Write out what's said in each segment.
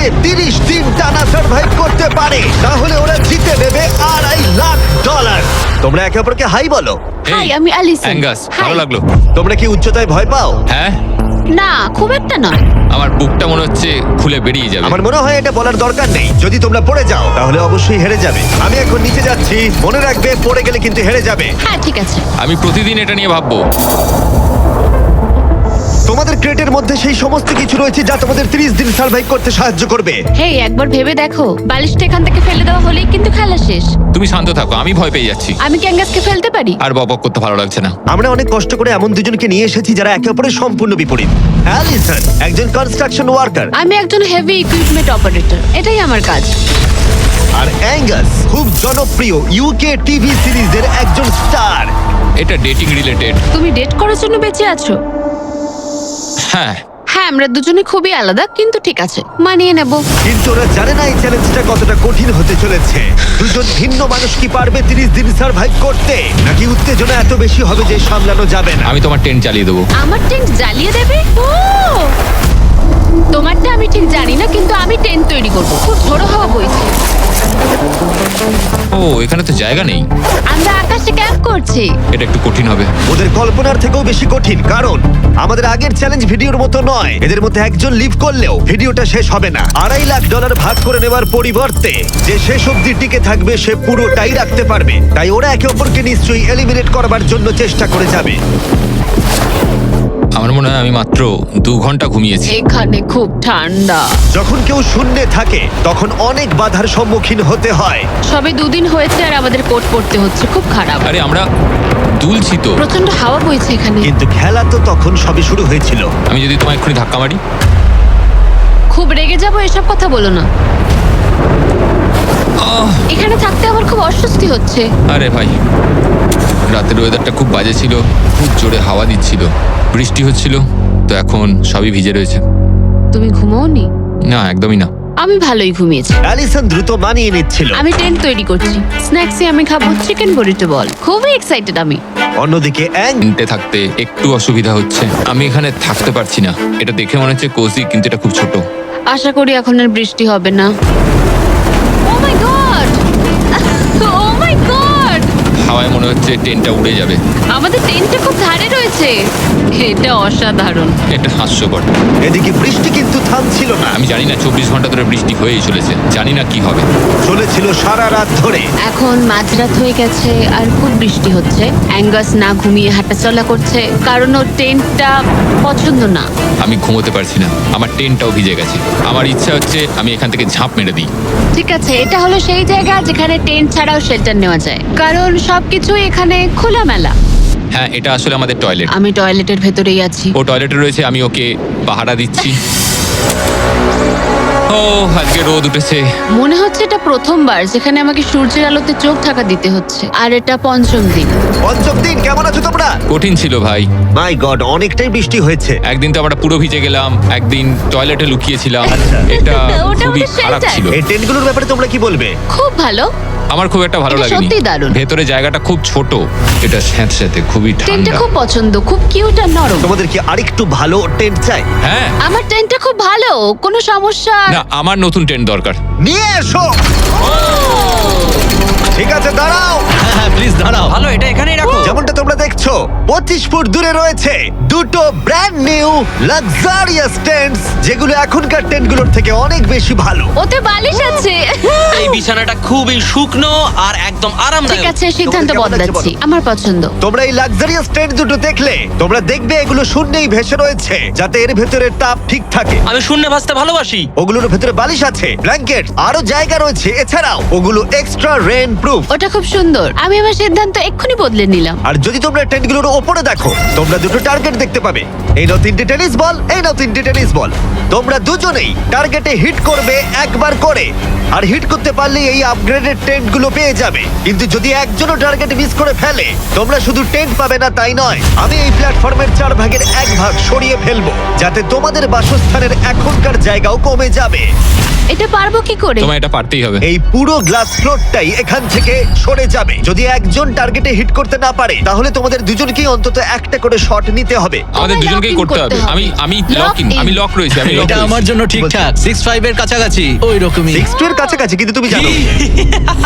যাতে 30 দিন টানা সার্ভাইভ করতে পারে তাহলে ওরা জিতে নেবে $2.5 লাখ। তোমরা একে অপরকে হাই বলো। হাই, আমি অ্যালিসন। অ্যাঙ্গাস, ভালো লাগলো। তোমরা কি উচ্চতায় ভয় পাও? হ্যাঁ, না, খুব একটা না। আমার বুকটা মনে হচ্ছে খুলে বেরিয়ে যাবে। আমার মনে হয় এটা বলার দরকার নেই। যদি তোমরা পড়ে যাও তাহলে অবশ্যই হেরে যাবে। আমি এখন নিচে যাচ্ছি, মনে রাখবে পড়ে গেলে কিন্তু হেরে যাবে। হ্যাঁ, ঠিক আছে। আমি প্রতিদিন এটা নিয়ে ভাববো। তোমাদের ক্রেটের মধ্যে সেই সমস্ত কিছু রয়েছে যা তোমাদের 30 দিন সার্ভাইভ করতে সাহায্য করবে। হেই, একবার ভেবে দেখো, বালিশটা এখান থেকে ফেলে দেওয়া হলেই কিন্তু খেলা শেষ। তুমি শান্ত থাকো, আমি ভয় পেয়ে যাচ্ছি। আমি কি অ্যাঙ্গাসকে ফেলতে পারি? আর বকবক করতে ভালো লাগছে না। আমরা অনেক কষ্ট করে এমন দুজনকে নিয়ে এসেছি যারা একে অপরের সম্পূর্ণ বিপরীত। অ্যালিসন একজন কনস্ট্রাকশন ওয়ার্কার, আমি একজন হেভি ইকুইপমেন্ট অপারেটর, এটাই আমার কাজ। আর অ্যাঙ্গাস খুব জনপ্রিয় ইউকে টিভি সিরিজের একজন স্টার। এটা ডেটিং রিলেটেড। তুমি ডেট করার জন্য বেঁচে আছো? হ্যাঁ, হ্যাঁ, আমরা দুজনে খুবই আলাদা, কিন্তু ঠিক আছে, মানিয়ে নেব। কিন্তু ওরা জানে না এই চ্যালেঞ্জটা কতটা কঠিন হতে চলেছে। দুজন ভিন্ন মানুষ কি পারবে 30 দিন সার্ভাইভ করতে, নাকি উত্তেজনা এত বেশি হবে যে সামলানো যাবে না? আমি তোমার টেন্ট চালিয়ে দেবো। আমার টেন্ট জ্বালিয়ে দেবে? ও, তোমারটা আমি ঠিক জানি না, কিন্তু আমি টেন্ট তৈরি করব। খুব ঝোড়ো হাওয়া বইছে। ও, এখানে তো জায়গা নেই। আমরা আকাশে ক্যাম্প করছি। এটা একটু কঠিন হবে। ওদের কল্পনার থেকেও বেশি কঠিন, কারণ আমাদের আগের চ্যালেঞ্জ ভিডিওর মতো নয়। এদের মধ্যে একজন লিভ করলেও ভিডিওটা শেষ হবে না। $2.5 লাখ ভাগ করে নেওয়ার পরিবর্তে যে শেষ অবধি টিকে থাকবে সে পুরোটাই রাখতে পারবে। তাই ওরা একে অপরকে নিশ্চয়ই এলিমিনেট করবার জন্য চেষ্টা করে যাবে। আমার মনে হয় আমি মাত্র 2 ঘন্টা ঘুমিয়েছি। এখানে খুব ঠান্ডা। যখন কেউ শূন্যে থাকে তখন অনেক বাধার সম্মুখীন হতে হয়। সবে 2 দিন হয়েছে আর আমাদের কোট পড়তে হচ্ছে, খুব খারাপ। আরে আমরা দুলছি তো। প্রচন্ড হাওয়া বইছে এখানে। কিন্তু খেলা তো তখন সবে শুরু হয়েছিল। আমি যদি তোমায় এক্ষুনি ধাক্কা মারি? খুব রেগে যাবো, এসব কথা বলো না। এখানে থাকতে আমার খুব অস্বস্তি হচ্ছে। আরে ভাই, রাতের ওয়েদারটা খুব বাজে ছিল, খুব জোরে হাওয়া দিচ্ছিল, বৃষ্টি হচ্ছিল, তো এখন সবই ভিজে রয়েছে। তুমি ঘুমোওনি? না, একদমই না। আমি ভালোই ঘুমিয়েছি। অ্যালিসন দ্রুত মানিয়ে নিচ্ছিল। আমি টেন্ট তৈরি করছি। স্ন্যাক্সে আমি খাবো চিকেন বুরিটো বল। খুবই এক্সাইটেড আমি। অন্যদিকে টেন্টে থাকতে একটু অসুবিধা হচ্ছে। আমি এখানে থাকতে পারছি না। এটা দেখে মনে হচ্ছে কোজি, কিন্তু এটা খুব ছোট। আশা করি এখন আর বৃষ্টি হবে না। ও my god! O my god! হাওয়ায় মনে হচ্ছে টেন্টটা উড়ে যাবে। আমাদের টেন্টটা খুব ধারে রয়েছে। এটা অসাধারণ। এটা হাস্যকর। এদিকে বৃষ্টি কিন্তু থামছিল না। আমি জানি না 24 ঘন্টা ধরে বৃষ্টি হয়েই চলেছে। জানি না কি হবে। চলেছিল সারা রাত ধরে। এখন মাঝরাত হয়ে গেছে আর খুব বৃষ্টি হচ্ছে। অ্যাঙ্গাস না ঘুমিয়ে হাঁটাচলা করছে, কারণ ওর টেন্টটা পছন্দ না। আমি ঘুমোতে পারছি না। আমার টেন্টটাও ভিজে গেছে। আমার ইচ্ছা হচ্ছে আমি এখান থেকে ঝাঁপ মেরে দিই। ঠিক আছে, এটা হলো সেই জায়গা যেখানে টেন্ট ছাড়াও শেল্টার নেওয়া যায়, কারণ সবকিছু এখানে খোলামেলা। হ্যাঁ, এটা আসলে আমাদের টয়লেট। আমি টয়লেটের ভেতরেই আছি। ও টয়লেটে রয়েছে, আমি ওকে পাহারা দিচ্ছি। ও, আজকে রোদ উঠেছে। মনে হচ্ছে এটা প্রথমবার যেখানে আমাকে সূর্যের আলোতে চোখ ঢাকা দিতে হচ্ছে, আর এটা 5ম দিন। পঞ্চম দিন, কেমন আছো তোমরা? কঠিন ছিল ভাই। মাই গড, অনেকটাই বৃষ্টি হয়েছে। একদিন তো আমরা পুরো ভিজে গেলাম, একদিন টয়লেটে লুকিয়েছিলাম। আচ্ছা। এটা ওটা খুবই আমাদের খারাপ shelter। ছিল। এই টেন্টগুলোর ব্যাপারে তোমরা কি বলবে? খুব ভালো। আমার খুব একটা ভালো এটা লাগেনি। সত্যিই দারুণ। ভেতরে জায়গাটা খুব ছোট। এটা স্যাঁতস্যাঁতে, খুবই টেন্টটা ঠান্ডা। খুব পছন্দ, খুব কিউট আর নরম। তোমাদের কি আরেকটু ভালো টেন্ট চাই? হ্যাঁ। আমার টেন্টটা খুব ভালো, কোনো সমস্যা। না, আমার নতুন টেন্ট দরকার। নিয়ে এসো। ঠিক আছে, দাঁড়াও। হ্যাঁ প্লিজ দাঁড়াও। ভালো, এটা এখানেই রাখো। যেমনটা তোমরা দেখছো 25 ফুট দূরে রয়েছে দুটো ব্র্যান্ড নিউ লাক্সারিয়াস টেন্টস, যেগুলো এখনকার টেন্টগুলোর থেকে অনেক বেশি ভালো। ওতে বালিশ আছে। এই বিছানাটা খুবই শুকনো আর একদম ঠিক আরামদায়ক। আছে, সিদ্ধান্ত তোমাদের কেমন লাগছে বদলাচ্ছি। বলো? আমার পছন্দ। তোমরা এই লাক্সারিয়াস টেন্ট দুটো দেখলে তোমরা দেখবে এগুলো শূন্যেই ভেসে রয়েছে, যাতে এর ভেতরে তাপ ঠিক থাকে। আমি শূন্যে ভাসতে ভালোবাসি। ওগুলোর ভেতরে বালিশ আছে, ব্ল্যাঙ্কেট, আরো জায়গা রয়েছে। এছাড়াও ওগুলো এক্সট্রা রেন প্রুফ। ওটা খুব সুন্দর। আমি আমার সিদ্ধান্ত এক্ষুনি বদলে নিলাম। আর যদি তোমরা টেন্টগুলোর ওপরে দেখো, তোমরা দুটো টার্গেট দেখতে পাবে। এই নাও 3টে টেনিস বল, এই নাও 3টে টেনিস বল। তোমরা দুজনেই টার্গেটে হিট করবে একবার করে, আর হিট করতে পারলে এই আপগ্রেডেড টেন্টগুলো পেয়ে যাবে। কিন্তু যদি একজনও টার্গেট মিস করে ফেলে, তোমরা শুধু টেন্ট পাবে না তাই নয়, আমি এই প্ল্যাটফর্মের 4 ভাগের 1 ভাগ সরিয়ে ফেলবো, যাতে তোমাদের বাসস্থানের এখনকার জায়গাও কমে যাবে। এটা পারবো কি করে? তোমায় এটা পারতেই হবে। এই পুরো গ্লাস ফ্লোরটাই এখান থেকে সরে যাবে। যদি একজন টার্গেটে হিট করতে না পারে তাহলে তোমাদের দুজনকেই অন্তত একটা করে শট নিতে হবে। আমাদের তোমায় দুজনকেই lock in করতে হবে। আমি লক ইন, আমি লক রয়েছে, আমি লক এটা আমার জন্য ঠিকঠাক 6-5 এর কাছাকাছি ওই রকমই। 6-2 এর কাছাকাছি, কিন্তু তুমি জানো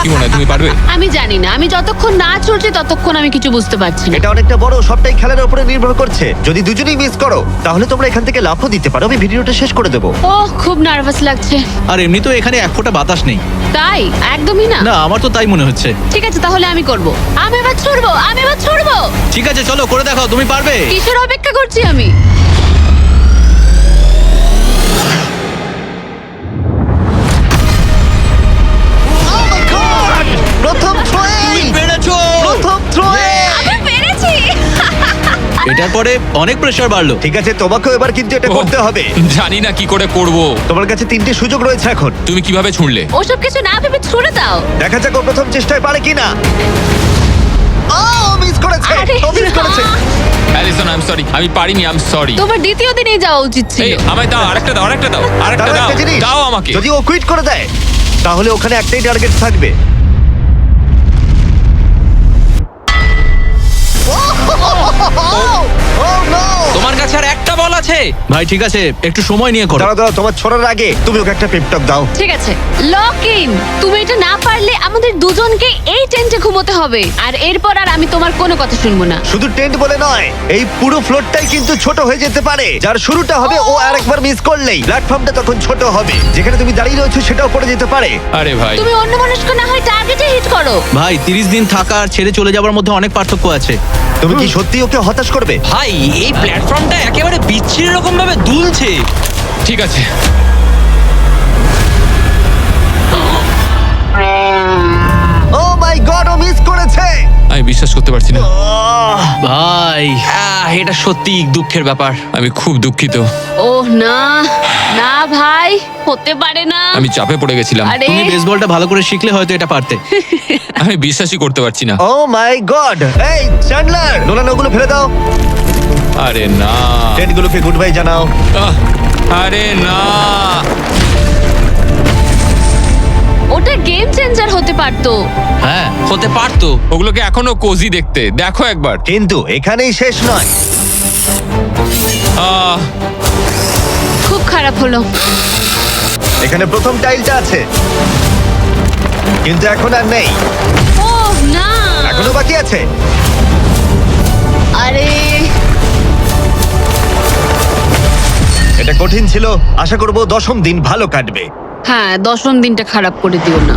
কি মনে হয় তুমি পারবে? আমি জানি না, আমি যতক্ষণ না চলছে ততক্ষণ আমি কিছু বুঝতে পারছি না। এটা অনেকটা বড়, সবটাই খেলার উপরে নির্ভর করছে। যদি দুজনেই মিস করো তাহলে তোমরা এখান থেকে লাফও দিতে পারো। আমি ভিডিওটা শেষ করে দেবো। ওহ, খুব নার্ভাস লাগছে। আর এমনি তো এখানে এক ফোঁটা বাতাস নেই। তাই? একদমই না। না, আমার তো তাই মনে হচ্ছে। ঠিক আছে, তাহলে আমি করব। আমি এবার ছুড়বো। ঠিক আছে, চলো করে দেখাও, তুমি পারবে। কিসের অপেক্ষা করছি আমি? Oh my God! প্রথম থ্রোই! পেরেছো। প্রথম থ্রোয়ে! আমি পেরেছি। এটার পরে অনেক প্রেসার বাড়লো। ঠিক আছে, তোমাকেও এবার কিন্তু এটা করতে হবে। জানি না কি করে করব। তোমার কাছে 3টে সুযোগ রয়েছে এখন। তুমি কিভাবে ছুঁড়লে? ওসব কিছু না ভেবে ছুড়ে দাও। দেখা যাক ও প্রথম চেষ্টায় পারে কিনা। ও মিস করেছে, আরে ও মিস করেছে। না। অ্যালিসন, আই এম সরি, আমি পারিনি, আই এম সরি। তোমার দ্বিতীয় দিনেই যাওয়া উচিত এই ছিল। আমায় দাও, আরেকটা দাও, আরেকটা দাও, আরেকটা দাঁড়াও, দাও, একটা জিনিস। দাও আমাকে। যদি ও কুইট করে দেয় তাহলে ওখানে একটাই টার্গেট থাকবে। Oh no! তোমার কাছে আর একটা বল আছে। ভাই ঠিক আছে, একটু সময় নিয়ে করো। দাঁড়াও দাঁড়াও, তোমার ছোড়ার আগে তুমি ওকে একটা পেপটক দাও। ঠিক আছে, লক ইন। তুমি এটা না পারলে আমাদের দুজনকে এই টেন্টে ঘুমোতে হবে, আর এরপর আর আমি তোমার কোনো কথা শুনবো না। শুধু টেন্ট বলে নয়, এই পুরো ফ্লোরটাই কিন্তু ছোট হয়ে যেতে পারে। যার শুরুটা হবে ও আরেকবার মিস করলেই প্ল্যাটফর্মটা তখন ছোট হবে। যেখানে তুমি দাঁড়িয়ে রয়েছো সেটাও পড়ে যেতে পারে। আরে ভাই, তুমি অন্যমনস্ক না হয় টার্গেটে হিট করো। ভাই 30 দিন থাকা আর ছেড়ে চলে যাওয়ার মধ্যে অনেক পার্থক্য আছে। তুমি কি সত্যি ওকে হতাশ করবে? ভাই এই প্ল্যাটফর্মটা একেবারে বিচ্ছিরি রকম ভাবে দুলছে। ঠিক আছে। ও মাই গড, ও মিস করেছে। আমি বিশ্বাস করতে পারছি না। ভাই এটা সত্যি দুঃখের ব্যাপার। আমি খুব দুঃখিত। ওহ না, না ভাই, হতে পারে না। আমি চাপে পড়ে গেছিলাম। আরে তুমি বেসবলটা ভালো করে শিখলে হয়তো এটা পারতে। আমি বিশ্বাসই করতে পারছি না। ও মাই গড! এই চ্যান্ডলার, নোলান ওগুলো ফেলে দাও। আরে না, টেন্টগুলোকে গুড বাই জানাও। আহ, আরে না। ওটা গেম চেঞ্জার হতে পারতো। হ্যাঁ, হতে পারতো। ওগুলোকে এখনো কোজি দেখতে, দেখো একবার। কিন্তু এখানেই শেষ নয়। আহ, খুব খারাপ হলো। এখানে প্রথম টাইলটা আছে, কিন্তু এখন আর নেই। ওহ না, এখনো বাকি আছে। আরে এটা কঠিন ছিল। আশা করবো 10ম দিন ভালো কাটবে। হ্যাঁ, 10ম দিনটা খারাপ করে দিও না।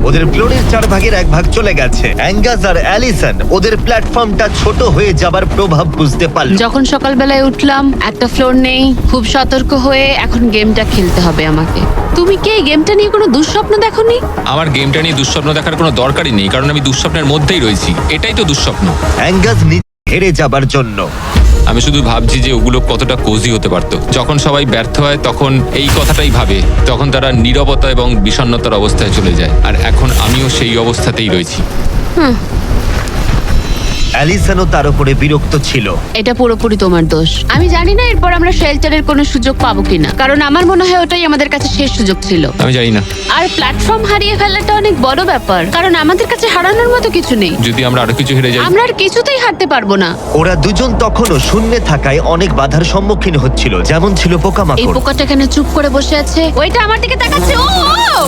ওদের ফ্লোরের 4 ভাগের 1 ভাগ চলে গেছে। অ্যাঙ্গাস আর অ্যালিসন ওদের প্ল্যাটফর্মটা ছোট হয়ে যাবার প্রভাব বুঝতে পারল। যখন সকালবেলায় উঠলাম, একটা ফ্লোর নেই। খুব সতর্ক হয়ে এখন গেমটা খেলতে হবে আমাকে। তুমি কি এই গেমটা নিয়ে কোনো দুঃস্বপ্ন দেখোনি? আমার গেমটা নিয়ে দুঃস্বপ্ন দেখার কোনো দরকারই নেই, কারণ আমি দুঃস্বপ্নের মধ্যেই রয়েছি। এটাই তো দুঃস্বপ্ন। অ্যাঙ্গাস হেরে যাবার জন্য। আমি শুধু ভাবছি যে ওগুলো কতটা কোজি হতে পারতো। যখন সবাই ব্যর্থ হয় তখন এই কথাটাই ভাবে, তখন তারা নীরবতা এবং বিষণ্ণতার অবস্থায় চলে যায়। আর এখন আমিও সেই অবস্থাতেই রয়েছি। অ্যালিসনও তার উপরে বিরক্ত ছিল। এটা পুরোপুরি তোমার দোষ। আমি জানি না এরপর আমরা শেল্টারের কোনো সুযোগ পাবো কিনা, কারণ আমার মনে হয় ওটাই আমাদের কাছে শেষ সুযোগ ছিল। আমি জানি না, আর প্ল্যাটফর্ম হারিয়ে ফেলাটা অনেক বড় ব্যাপার, কারণ আমাদের কাছে হারানোর মতো কিছু নেই। যদি আমরা আরো কিছু হেরে যাই। আমরা আর কিছুতেই হারতে পারবো না। ওরা দুজন তখনও শূন্যে থাকায় অনেক বাধার সম্মুখীন হচ্ছিল, যেমন ছিল এই পোকামাকড়। পোকাটা কেন চুপ করে বসে আছে? ওইটা আমার দিকে তাকাচ্ছে। ও ও!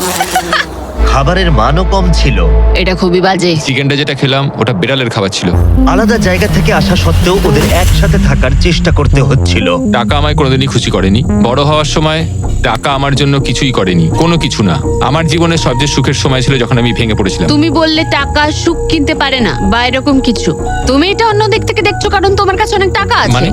খাবারের মানও কম ছিল। এটা খুবই বাজে। চিকেনটা যেটা খেলাম ওটা বিড়ালের খাবার ছিল। আলাদা জায়গা থেকে আসা সত্ত্বেও ওদের একসাথে থাকার চেষ্টা করতে হচ্ছিল। টাকা আমায় কোনোদিনই খুশি করেনি। বড় হওয়ার সময় টাকা আমার জন্য কিছুই করেনি, কোনো কিছু না। আমার জীবনের সবচেয়ে সুখের সময় ছিল যখন আমি ভেঙে পড়েছিলাম। তুমি বললে টাকা সুখ কিনতে পারে না, বা এরকম কিছু। তুমি এটা অন্য দিক থেকে দেখছো, কারণ তোমার কাছে অনেক টাকা আছে। মানে?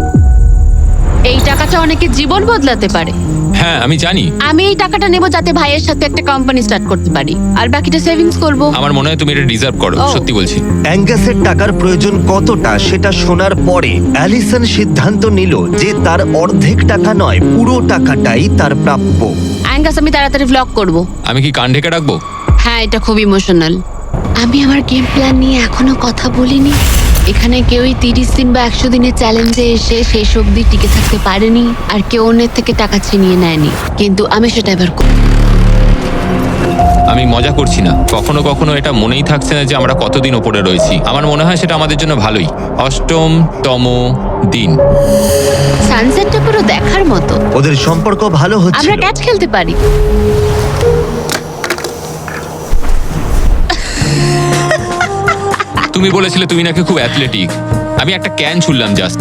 এই টাকাটা অনেকের জীবন বদলাতে পারে। হ্যাঁ আমি জানি। আমি এই টাকাটা নেব যাতে ভাইয়ের সাথে একটা কোম্পানি স্টার্ট করতে পারি, আর বাকিটা সেভিংস করব। আমার মনে হয় তুমি এটা ডিজার্ভ করো, ও। সত্যি বলছি। অ্যাঙ্গাসের টাকার প্রয়োজন কতটা সেটা শোনার পরে অ্যালিসন সিদ্ধান্ত নিল যে তার অর্ধেক টাকা নয়, পুরো টাকাটাই তার প্রাপ্য। অ্যাঙ্গাস, আমি তাড়াতাড়ি ভ্লগ করব। আমি কি কান ঢেকে রাখবো? হ্যাঁ, এটা খুব ইমোশনাল। আমি আমার গেম প্ল্যান নিয়ে এখনো কথা বলিনি। এখানে কেউই 30 দিন বা 100 দিনের চ্যালেঞ্জে এসে শেষ অবধি টিকে থাকতে পারেনি, আর কেউ অন্যের থেকে টাকা ছিনিয়ে নেয়নি। কিন্তু আমি সেটা এবার করব। আমি মজা করছি না। কখনো কখনো এটা মনেই থাকছে না যে আমরা কতদিন ওপরে রয়েছি। আমার মনে হয় সেটা আমাদের জন্য ভালোই। 8তম দিন। সানসেটটা পুরো দেখার মতো। ওদের সম্পর্ক ভালো আমরা হচ্ছিল। ক্যাচ খেলতে পারি। তুমি বলেছিলে তুমি নাকি খুব অ্যাথলেটিক। আমি একটা ক্যান ছুড়লাম জাস্ট।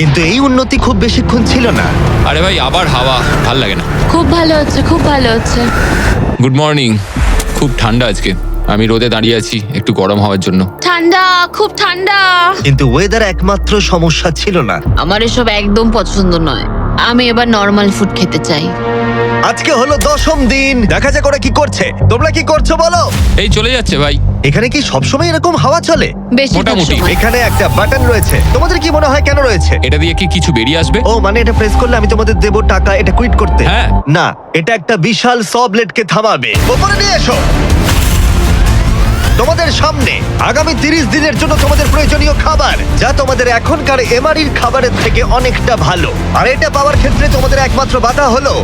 কিন্তু এই উন্নতি খুব বেশিক্ষণ ছিল না। আরে ভাই আবার হাওয়া, ভাল লাগে না। খুব ভালো হচ্ছে, খুব ভালো হচ্ছে। Good morning. খুব ঠান্ডা আজকে। আমি রোদে দাঁড়িয়ে আছি একটু গরম হওয়ার জন্য। ঠান্ডা, খুব ঠান্ডা। কিন্তু ওয়েদার একমাত্র সমস্যা ছিল না। আমার এসব একদম পছন্দ নয়। আমি এবার নর্মাল ফুড খেতে চাই। আজকে হলো 10ম দিন। দেখা যাক ওরা কি করছে। তোমরা কি করছো বলো? এই চলে যাচ্ছে ভাই। এখানে কি সবসময় এরকম হাওয়া চলে? বেশিরভাগ মোটামুটি। সময়। এখানে একটা বাটন রয়েছে। তোমাদের কি মনে হয় কেন রয়েছে? এটা দিয়ে কি কিছু বেরিয়ে আসবে? ও মানে এটা প্রেস করলে আমি তোমাদের দেব টাকা এটা কুইট করতে? হ্যাঁ। না, এটা একটা বিশাল স ব্লেডকে থামাবে। ওপরে নিয়ে এসো। তোমাদের সামনে আগামী 30 দিনের জন্য তোমাদের প্রয়োজনীয় খাবার, যা তোমাদের এখনকার এমআরির খাবারের থেকে অনেকটা ভালো। আর এটা পাওয়ার ক্ষেত্রে তোমাদের একমাত্র বাধা হলো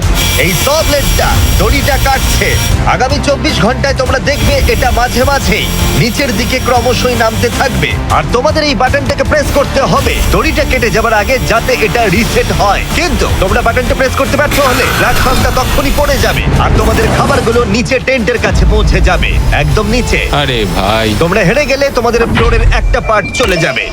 এই স ব্লেডটা দড়িটা কাটছে। আগামী 24 ঘন্টায় তোমরা দেখবে এটা মাঝে মাঝেই নিচের দিকে ক্রমশই নামতে থাকবে। আর তোমাদের এই বাটনটাকে প্রেস করতে হবে দড়িটা কেটে যাবার আগে, যাতে এটা রিসেট হয়। কিন্তু তোমরা বাটনটা প্রেস করতে ব্যর্থ হলে প্ল্যাটফর্মটা তখনই পড়ে যাবে আর তোমাদের খাবারগুলো নিচে টেন্টের কাছে পৌঁছে যাবে, একদম নিচে। আরে ভাই, তোমরা হেরে গেলে তোমাদের ফ্লোরের একটা পার্ট চলে যাবে।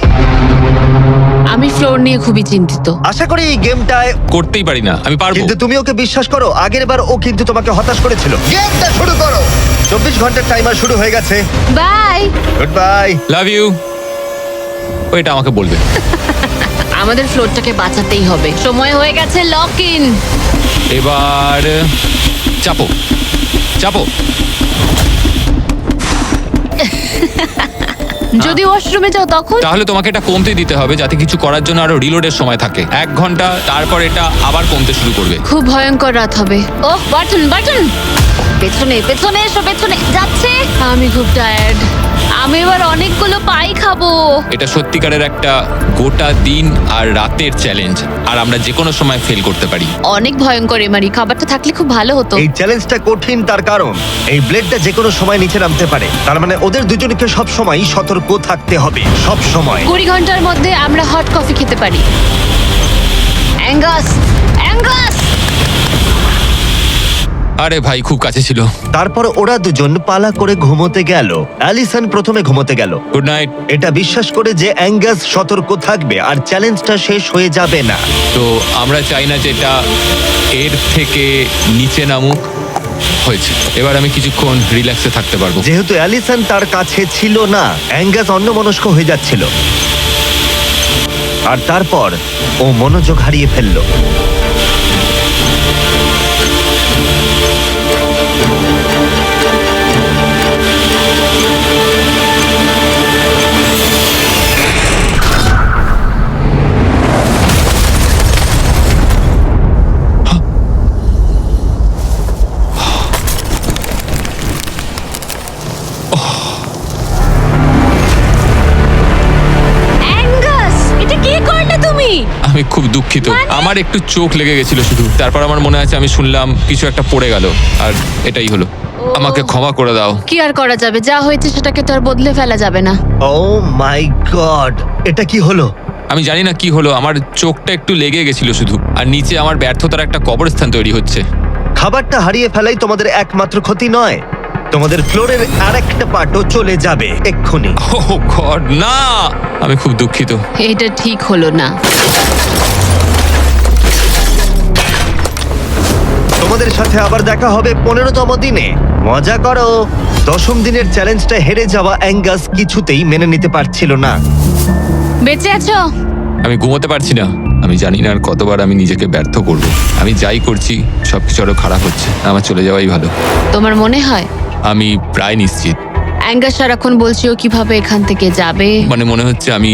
আমি ফ্লোর নিয়ে খুবই চিন্তিত। আশা করি এই গেমটায়, করতেই পারি না, আমি পারবো। কিন্তু তুমি ওকে বিশ্বাস করো, আগের বার ও কিন্তু তোমাকে হতাশ করেছিল। গেমটা শুরু করো। 24 ঘন্টার টাইমার শুরু হয়ে গেছে। Bye. Good bye. Love you. ওইটা আমাকে বলবে। আমাদের ফ্লোরটাকে বাঁচাতেই হবে। সময় হয়ে গেছে লক ইন। এবার চাপো চাপো। যদি ওয়াশরুমে যাও তখন? তাহলে তোমাকে এটা কমতে দিতে হবে যাতে কিছু করার জন্য আরো রিলোডের সময় থাকে। 1 ঘন্টা, তারপর এটা আবার কমতে শুরু করবে। খুব ভয়ঙ্কর রাত হবে। ওহ, বাটন বাটন। পেছনে পেছনে এসো, পেছনে যাচ্ছে। আমি খুব টায়ার্ড। আমি এবার অনেকগুলো পাই খাবো। এটা সত্যিকারের একটা গোটা দিন আর রাতের চ্যালেঞ্জ, আর আমরা যে কোনো সময় ফেল করতে পারি। অনেক ভয়ঙ্কর এমারি। খাবারটা থাকলে খুব ভালো হতো। এই চ্যালেঞ্জটা কঠিন তার কারণ এই ব্লেডটা যে কোনো সময় নিচে নামতে পারে। তার মানে ওদের দুজনকে সব সময় সতর্ক থাকতে হবে, সব সময়। 20 ঘন্টার মধ্যে আমরা হট কফি খেতে পারি। Angus, Angus. আরে ভাই, খুব কাছে ছিল। তারপর ওরা দুজন পালা করে ঘুমোতে গেল। অ্যালিসন প্রথমে ঘুমোতে গেল, গুড নাইট। এটা বিশ্বাস করে যে অ্যাঙ্গাস সতর্ক থাকবে আর চ্যালেঞ্জটা শেষ হয়ে যাবে না। তো আমরা চাই না যে এটা এর থেকে নিচে নামুক। হয়েছে, এবার আমি কিছুক্ষণ রিল্যাক্সে থাকতে পারবো। যেহেতু অ্যালিসন তার কাছে ছিল না, অ্যাঙ্গাস অন্যমনস্ক হয়ে যাচ্ছিল। আর তারপর ও মনোযোগ হারিয়ে ফেলল। অ্যাঙ্গাস, এটা কি করলে তুমি? আমি খুব দুঃখিত। আমার একটু চোখ লেগে গেছিল শুধু। তারপর আমার মনে আছে আমি শুনলাম কিছু একটা পড়ে গেল, আর এটাই হলো। আমাকে ক্ষমা করে দাও। কি আর করা যাবে? যা হয়েছে সেটাকে তো আর বদলে ফেলা যাবে না। ও মাই গড, এটা কি হলো? আমি জানি না কি হলো, আমার চোখটা একটু লেগে গেছিল শুধু, আর নিচে আমার ব্যর্থতার একটা কবরস্থান তৈরি হচ্ছে। খাবারটা হারিয়ে ফেলাই তোমাদের একমাত্র ক্ষতি নয়, তোমাদের ফ্লোরের আরেকটা পার্টও চলে যাবে এক্ষুনি। ও গড, না! আমি খুব দুঃখিত। এটা ঠিক হলো না। তোমাদের সাথে আবার দেখা হবে 15তম দিনে। মজা করো। 10ম দিনের চ্যালেঞ্জটা হেরে যাওয়া অ্যাঙ্গাস কিছুতেই মেনে নিতে পারছিল না। বেঁচে আছো? আমি ঘুমোতে পারছি না। আমি জানি না আর কতবার আমি নিজেকে ব্যর্থ করব। আমি যাই করছি সবকিছু আরো খারাপ হচ্ছে। আমার চলে যাওয়াই ভালো। তোমার মনে হয়? আমি প্রায় নিশ্চিত। অ্যাঙ্গাস সারাক্ষণ বলছি ও কিভাবে এখান থেকে যাবে। মানে মনে হচ্ছে আমি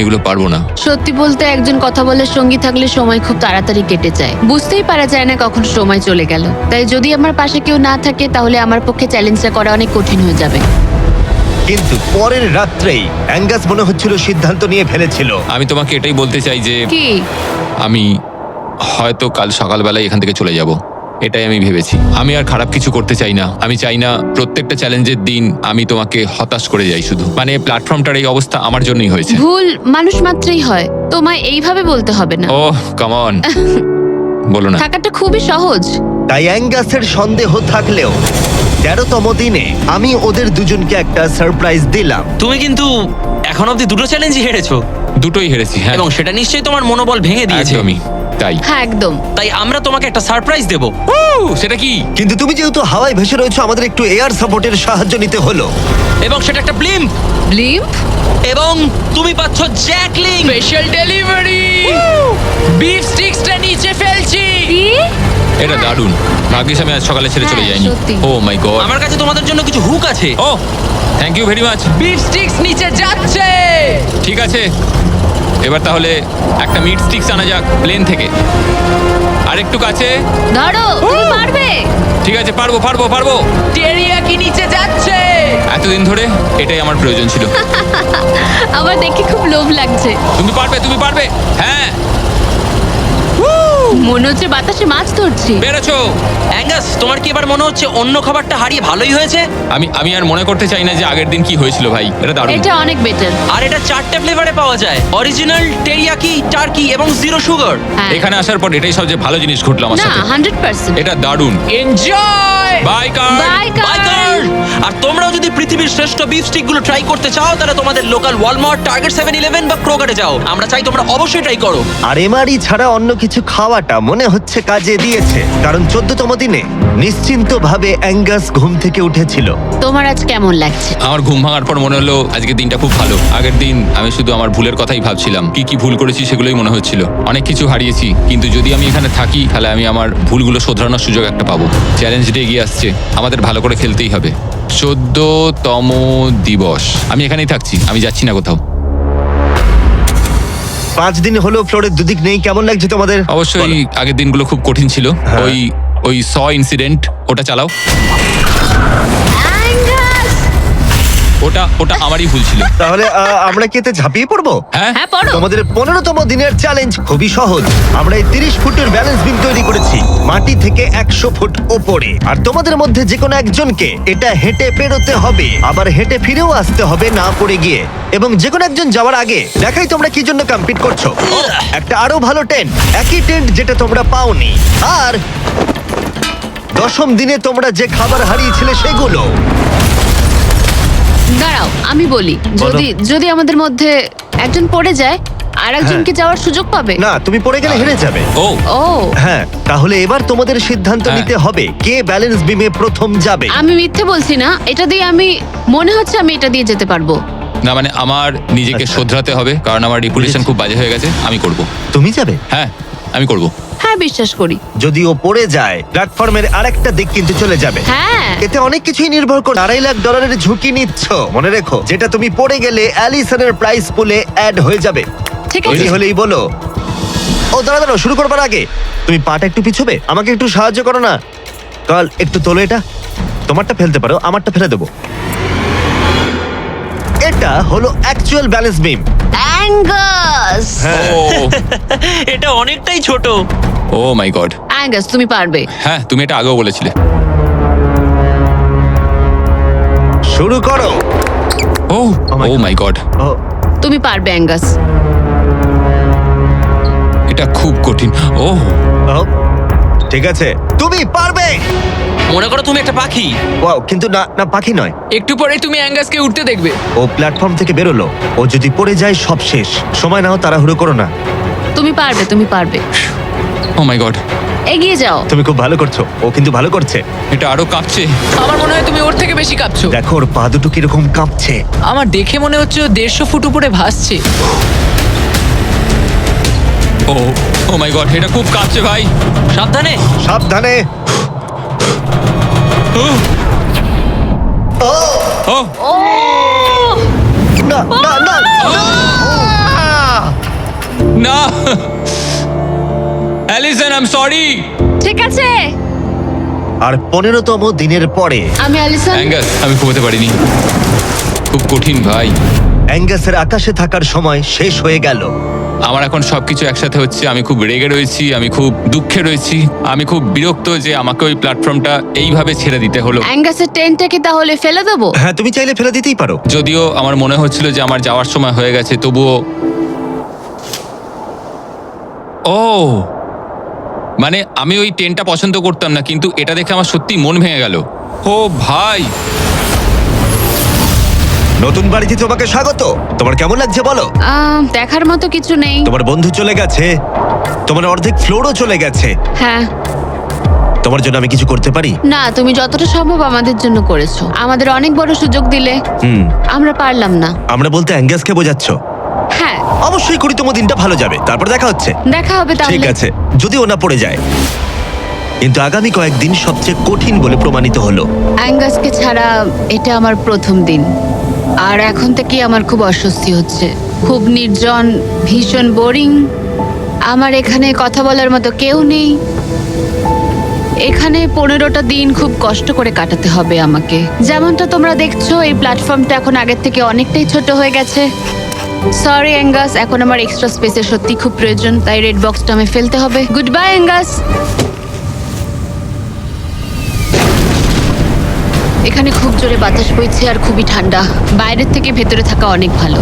এগুলো পারবো না। সত্যি বলতে একজন কথা বলার সঙ্গী থাকলে সময় খুব তাড়াতাড়ি কেটে যায়। বুঝতেই পারা যায় না কখন সময় চলে গেল। তাই যদি আমার পাশে কেউ না থাকে তাহলে আমার পক্ষে চ্যালেঞ্জটা করা অনেক কঠিন হয়ে যাবে। কিন্তু পরের রাত্রেই অ্যাঙ্গাস মনে হচ্ছিল সিদ্ধান্ত নিয়ে ফেলেছিল। আমি তোমাকে এটাই বলতে চাই যে কি? আমি হয়তো কাল সকালবেলায় এখান থেকে চলে যাব। এটাই আমি ভেবেছি। আমি আর খারাপ কিছু করতে চাই না। আমি চাই না প্রত্যেকটা চ্যালেঞ্জের দিন আমি তোমাকে হতাশ করে যাই শুধু। মানে প্ল্যাটফর্মটার এই অবস্থা আমার জন্যই হয়েছে। ভুল মানুষ মাত্রই হয়, তোমায় এইভাবে বলতে হবে না। ওহ কাম অন, বলো না। থাকাটা খুবই সহজ। তাই অ্যাঙ্গাসের সন্দেহ থাকলেও 13তম দিনে আমি ওদের দুজনকে একটা সারপ্রাইজ দিলাম। তুমি কিন্তু এখন অব্দি দুটো চ্যালেঞ্জই হেরেছো, দুটোই হেরেছি, হ্যাঁ এবং সেটা নিশ্চয়ই তোমার মনোবল ভেঙে দিয়েছে। একদমই তাই। হ্যাঁ একদম। তাই আমরা তোমাকে একটা সারপ্রাইজ দেবো, সেটা কি? কিন্তু তুমি যেহেতু হাওয়ায় ভেসে রয়েছো, আমাদের একটু এয়ার সাপোর্টের সাহায্য নিতে হলো। এবং সেটা একটা ব্লিম্প, ব্লিম্প? এবং তুমি পাচ্ছ জ্যাকলিং। স্পেশাল ডেলিভারি, বিফ স্টিক্সটা নিচে ফেলছি। কি? এটা দারুণ। ভাগ্যিস আমি আজ সকালে ছেড়ে চলে হ্যাঁ, যাইনি। সত্যি। Oh my God. আমার কাছে তোমাদের জন্য কিছু হুক আছে। Oh thank you very much. Beef sticks নিচে যাচ্ছে। ঠিক আছে, এবার তাহলে একটা মিট স্টিক্স আনা যাক প্লেন থেকে। আর একটু কাছে। ধরো, তুমি পারবে। ঠিক আছে, পারবো পারবো পারবো। টেরিয়াকি নিচে যাচ্ছে। এতদিন ধরে এটাই আমার প্রয়োজন ছিল। আমার দেখে খুব লোভ লাগছে। তুমি পারবে, তুমি পারবে। হ্যাঁ, মনে হচ্ছে বাতাসে মাছ ধরছি। পেরেছো। অ্যাঙ্গাস, তোমার কি এবার মনে হচ্ছে অন্য খাবারটা হারিয়ে ভালোই হয়েছে? আমি আর মনে করতে চাই না যে আগের দিন কি হয়েছিল ভাই। এটা দারুণ। এটা অনেক বেটার। আর এটা 4টে ফ্লেভারে পাওয়া যায়, অরিজিনাল, টেরিয়াকি, টার্কি এবং জিরো সুগার। হ্যাঁ। এখানে আসার পর এটাই সবচেয়ে ভালো জিনিস ঘটলো আমার না, সাথে। 100%। এটা দারুণ। Enjoy. Bye car. Bye bye car. Girl! আর তোমরাও যদি পৃথিবীর শ্রেষ্ঠ বিফ স্টিক গুলো ট্রাই করতে চাও, তাহলে তোমাদের লোকাল ওয়ালমার্ট, টার্গেট 7-11 বা ক্রোগারে যাও। আমরা চাই তোমরা অবশ্যই ট্রাই করো। আর এমআরই ছাড়া অন্য কিছু খাওয়াটা মনে হচ্ছে কাজে দিয়েছে, কারণ 14তম দিনে নিশ্চিন্তভাবে অ্যাঙ্গাস ঘুম থেকে উঠেছিল। তোমার আজ কেমন লাগছে? আমার ঘুম ভাঙার পর মনে হলো আজকের দিনটা খুব ভালো। আগের দিন আমি শুধু আমার ভুলের কথাই ভাবছিলাম, কি কি ভুল করেছি সেগুলোই মনে হচ্ছিল। অনেক কিছু হারিয়েছি, কিন্তু যদি আমি এখানে থাকি তাহলে আমি আমার ভুলগুলো শোধরানোর সুযোগ একটা পাবো। চ্যালেঞ্জ ডে এগিয়ে আসছে, আমাদের ভালো করে খেলতেই হবে। 14তম দিবস। আমি এখানেই থাকছি, আমি যাচ্ছি না কোথাও। 5 দিন হলো ফ্লোরের দুদিক নেই, কেমন লাগছে তোমাদের? অবশ্যই আগের দিনগুলো খুব কঠিন ছিল। হ্যাঁ। ওই ইনসিডেন্ট, ওটা চালাও। অ্যাঙ্গাস! ওটা আমারই ভুল ছিল। তাহলে আমরা কি এতে ঝাঁপিয়ে পড়বো? হ্যাঁ হ্যাঁ, পড়ো। তোমাদের 15তম দিনের চ্যালেঞ্জ খুবই সহজ। আমরা এই 30 ফুটের ব্যালেন্স বিম তৈরি করেছি মাটি থেকে 100 ফুট ওপরে, আর তোমাদের মধ্যে যে কোনো একজনকে এটা হেঁটে পেরোতে হবে, আবার হেঁটে ফিরেও আসতে হবে না পড়ে গিয়ে। এবং যে কোনো একজন যাওয়ার আগে দেখাই তোমরা কি জন্য কম্পিট করছো। একটা আরো ভালো টেন্ট, একই টেন্ট যেটা তোমরা পাওনি। আর 10ম দিনে তোমরা যে খাবার হারিয়েছিলে সেগুলো। দাঁড়াও, আমি বলি, যদি আমাদের মধ্যে একজন পড়ে যায়, আর একজনকে যাওয়ার সুযোগ পাবে। না, তুমি পড়ে গেলে হেরে যাবে। ও ও, হ্যাঁ, তাহলে এবার তোমাদের সিদ্ধান্ত হ্যাঁ। নিতে হবে কে ব্যালেন্স বিমে প্রথম যাবে। আমি মিথ্যে বলছি না। এটা দিয়ে মনে হচ্ছে আমি এটা দিয়ে যেতে পারবো। না, মানে আমার নিজেকে আচ্ছা। শোধরাতে হবে, কারণ আমার রেপুটেশন খুব বাজে হয়ে গেছে। আমি করব। তুমি যাবে? হ্যাঁ, আমি করব। হ্যাঁ, বিশ্বাস করি। যদি ও পড়ে যায়, প্ল্যাটফর্মের আরেকটা দিক কিন্তু চলে যাবে। হ্যাঁ। এতে অনেক কিছুই নির্ভর করে। $2.5 লাখ ঝুঁকি নিচ্ছ, মনে রেখো। যেটা তুমি পড়ে গেলে অ্যালিসনের প্রাইস পুলে অ্যাড হয়ে যাবে। ঠিক তৈরি আছে। হলেই বলো। ও দাঁড়াও, শুরু করবার আগে তুমি পাটা একটু পিছবে, আমাকে একটু সাহায্য করো না। কাল একটু তোলো এটা। তোমারটা ফেলতে পারো, আমারটা ফেলে দেবো। এটা হলো অ্যাকচুয়াল ব্যালেন্স বিম। অ্যাঙ্গাস! ও এটা অনেকটাই ছোট। ও মাই গড। অ্যাঙ্গাস, তুমি পারবে। হ্যাঁ, তুমি এটা আগেও বলেছিলে। শুরু করো। ও ও মাই গড, ও, তুমি পারবে অ্যাঙ্গাস। এটা খুব কঠিন। ও ও, ঠিক আছে, তুমি পারবে। মনে করো তুমি একটা পাখি। ওয়াও, কিন্তু না না, পাখি নয়। একটু পরে তুমি অ্যাঙ্গাসকে উঠতে দেখবে। ও প্ল্যাটফর্ম থেকে বেরোলো, ও যদি পড়ে যায় সব শেষ। সময় নাও, তাড়াহুড়ো করো না। তুমি পারবে, তুমি পারবে। ও মাই গড, এগিয়ে যাও। তুমি খুব ভালো করছো, ও কিন্তু ভালো করছে। এটা আরো কাঁপছে। আমার মনে হয় তুমি ওর থেকে বেশি কাঁপছো। দেখো ওর পা দুটো কিরকম কাঁপছে। আমার দেখে মনে হচ্ছে ও 150 ফুট উপরে ভাসছে। ও ও মাই গড, এটা খুব কাঁপছে ভাই। সাবধানে। সাবধানে। ও ও ও! না না না, না, অ্যালিসন, আই এম সরি। ঠিক আছে। আর 15তম দিনের পরে আমি অ্যালিসন। অ্যাঙ্গাস, আমি ঘুমোতে পারিনি, খুব কঠিন ভাই। অ্যাঙ্গাসের আকাশে থাকার সময় শেষ হয়ে গেল। আমার এখন সবকিছু একসাথে হচ্ছে। আমি খুব রেগে রয়েছি, আমি খুব দুঃখে রয়েছি, আমি খুব বিরক্ত যে আমাকে ওই প্ল্যাটফর্মটা এইভাবে ছেড়ে দিতে হলো। অ্যাঙ্গাসের টেন্টটাকে তাহলে ফেলে দেবো? হ্যাঁ, তুমি চাইলে ফেলে দিতেই পারো। যদিও আমার মনে হচ্ছিল যে আমার যাওয়ার সময় হয়ে গেছে, তবুও ও মানে আমি ওই টেন্টটা পছন্দ করতাম না, কিন্তু এটা দেখে আমার সত্যি মন ভেঙে গেল। ও ভাই, নতুন বাড়িতে তোমাকে স্বাগত। তোমার কেমন লাগছে বলো? দেখার মতো কিছু নেই। তোমার বন্ধু চলে গেছে, তোমার অর্ধেক ফ্লোরও চলে গেছে। হ্যাঁ। তোমার জন্য আমি কিছু করতে পারি? না, তুমি যতটা সম্ভব আমাদের জন্য করেছো। আমাদের অনেক বড় সুযোগ দিলে, আমরা পারলাম না। আমরা বলতে অ্যাঙ্গাসকে বোঝাচ্ছ? হ্যাঁ। অবশ্যই 20তম দিনটা ভালো যাবে, তারপর দেখা হচ্ছে। দেখা হবে ঠিক তাহলে। আছে, যদি ওনা পড়ে যায়। কিন্তু আগামী কয়েকদিন সবচেয়ে কঠিন বলে প্রমাণিত হলো। অ্যাঙ্গাসকে ছাড়া এটা আমার প্রথম দিন, আর এখন থেকে আমার খুব অস্বস্তি হচ্ছে। খুব নির্জন, ভীষণ বোরিং। আমার এখানে কথা বলার মতো কেউ নেই। এখানে 15টা দিন খুব কষ্ট করে কাটাতে হবে আমাকে। যেমনটা তোমরা দেখছো, এই প্ল্যাটফর্মটা এখন আগের থেকে অনেকটাই ছোট হয়ে গেছে। সরি অ্যাঙ্গাস, এখন আমার এক্সট্রা স্পেসের সত্যি খুব প্রয়োজন, তাই রেড বক্সটা আমি ফেলতে হবে। Good bye Angus. এখানে খুব জোরে বাতাস বইছে আর খুবই ঠান্ডা। বাইরের থেকে ভেতরে থাকা অনেক ভালো।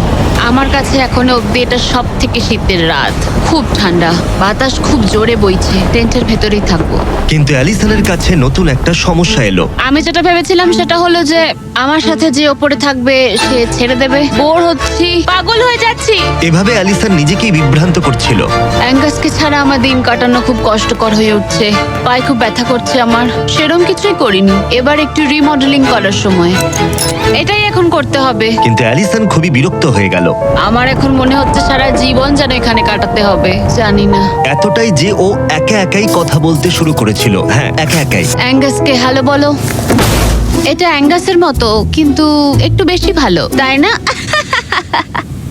আমার কাছে এখনো অব্দি এটা সব থেকে শীতের রাত। খুব ঠান্ডা, বাতাস খুব জোরে বইছে। টেন্টের ভেতরেই থাকবো। কিন্তু অ্যালিসনের কাছে নতুন একটা সমস্যা এলো। আমি যেটা ভেবেছিলাম সেটা হলো যে আমার সাথে যে ওপরে থাকবে সে ছেড়ে দেবে। বোর হচ্ছি, পাগল হয়ে যাচ্ছি। এভাবে অ্যালিসন নিজেকেই বিভ্রান্ত করছিল। অ্যাঙ্গাসকে ছাড়া আমার দিন কাটানো খুব কষ্টকর হয়ে উঠছে। পায়ে খুব ব্যথা করছে আমার। সেরম কিছুই করিনি, এবার একটু রিমডেলিং করার সময়। এটাই এখন করতে হবে। কিন্তু অ্যালিসন খুবই বিরক্ত হয়ে গেল। আমার এখন মনে হচ্ছে সারা জীবন যেন এখানে কাটাতে হবে। জানি না। এতটাই যে ও একা একাই কথা বলতে শুরু করেছিল। হ্যাঁ, একা একাই। অ্যাঙ্গাসকে হ্যালো বলো। এটা অ্যাঙ্গাসের মতো, কিন্তু একটু বেশি ভালো, তাই না?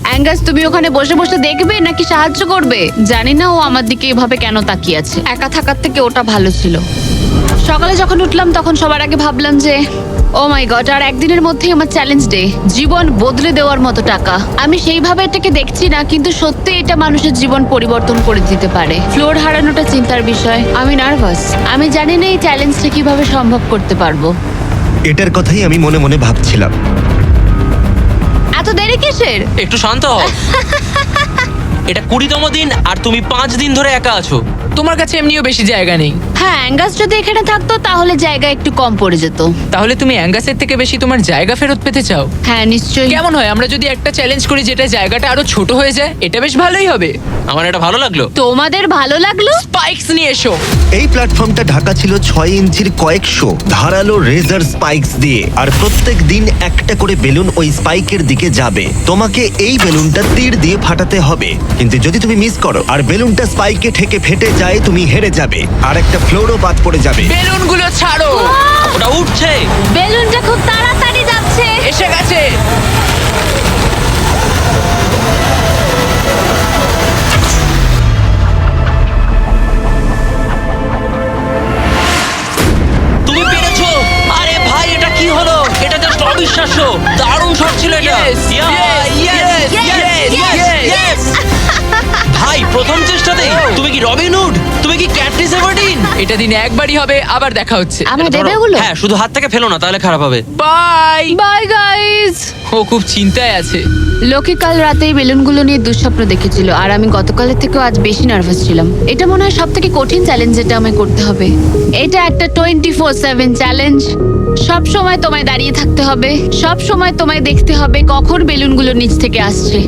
অ্যাঙ্গাস, তুমি ওখানে বসে বসে দেখবে নাকি সাহায্য করবে? জানি না ও আমার দিকে এভাবে কেন তাকিয়ে আছে। একা থাকার থেকে ওটা ভালো ছিল। সকালে যখন উঠলাম তখন সবার আগে ভাবলাম যে ও মাই গড, আর একদিনের মধ্যেই আমার চ্যালেঞ্জ ডে। জীবন বদলে দেওয়ার মতো টাকা। আমি সেইভাবে এটাকে দেখছি না, কিন্তু সত্যি এটা মানুষের জীবন পরিবর্তন করে দিতে পারে। ফ্লোর হারানোটা চিন্তার বিষয়। আমি নার্ভাস। আমি জানি না এই চ্যালেঞ্জটা কিভাবে সম্ভব করতে পারবো। এটার কথাই আমি মনে মনে ভাবছিলাম। এত দেরি কিসের? একটু শান্ত হও। এটা 20তম দিন আর তুমি 5 দিন ধরে একা আছো। তোমার কাছে এমনিও বেশি জায়গা নেই। হ্যাঁ, অ্যাঙ্গাস যদি এখানে থাকতো তাহলে জায়গা একটু কম পড়ে যেত। তাহলে তুমি অ্যাঙ্গাসের থেকে বেশি তোমার জায়গা ফেরত পেতে চাও? হ্যাঁ, নিশ্চয়ই। কেমন হয় আমরা যদি একটা চ্যালেঞ্জ করি যেটা জায়গাটা আরো ছোট হয়ে যায়? এটা বেশ ভালোই হবে। আমার এটা ভালো লাগলো। তোমাদের ভালো লাগলো? স্পাইকস নিয়ে এসো। এই প্ল্যাটফর্মটা ঢাকা ছিল 6 ইঞ্চির কয়েকশো ধারালো রেজার স্পাইকস দিয়ে, আর প্রত্যেক দিন একটা করে বেলুন ওই স্পাইকের দিকে যাবে। তোমাকে এই বেলুনটা তীর দিয়ে ফাটাতে হবে, কিন্তু যদি তুমি মিস করো আর বেলুনটা স্পাইকে ঠেকে ফেটে যায়, তুমি হেরে যাবে আর একটা ফ্লোরও বাদ পড়ে যাবে। বেলুনগুলো ছাড়ো। ওটা উঠছে। বেলুনটা খুব তাড়াতাড়ি যাচ্ছে। এসে গেছে। তুমি পেরেছো। আরে ভাই, এটা কি হলো? এটা জাস্ট অবিশ্বাস্য। দারুণ শট ছিল এটা। Yes, yes, yes, yes, yes. ভাই, প্রথম চেষ্টাতেই তুমি কি রবিন হুড? তুমি কি ক্যাটরিস এভারডিন? এটা দিনে একবারই হবে, আবার দেখা হচ্ছে। আমার এটা ধরো। দেবে ওগুলো? হ্যাঁ, শুধু হাত থেকে ফেলো না, তাহলে খারাপ হবে। বাই। Bye guys. ও খুব চিন্তায় আছে। লোকে কাল রাতেই বেলুনগুলো নিয়ে দুঃস্বপ্ন দেখেছিল, আর আমি গতকালের থেকেও আজ বেশি নার্ভাস ছিলাম। এটা মনে হয় সব থেকে কঠিন চ্যালেঞ্জ যেটা আমায় করতে হবে। এটা একটা 24/7 চ্যালেঞ্জ। সব সময় তোমায় দাঁড়িয়ে থাকতে হবে, সব সময় তোমায় দেখতে হবে কখন বেলুনগুলো নিচ থেকে আসছে।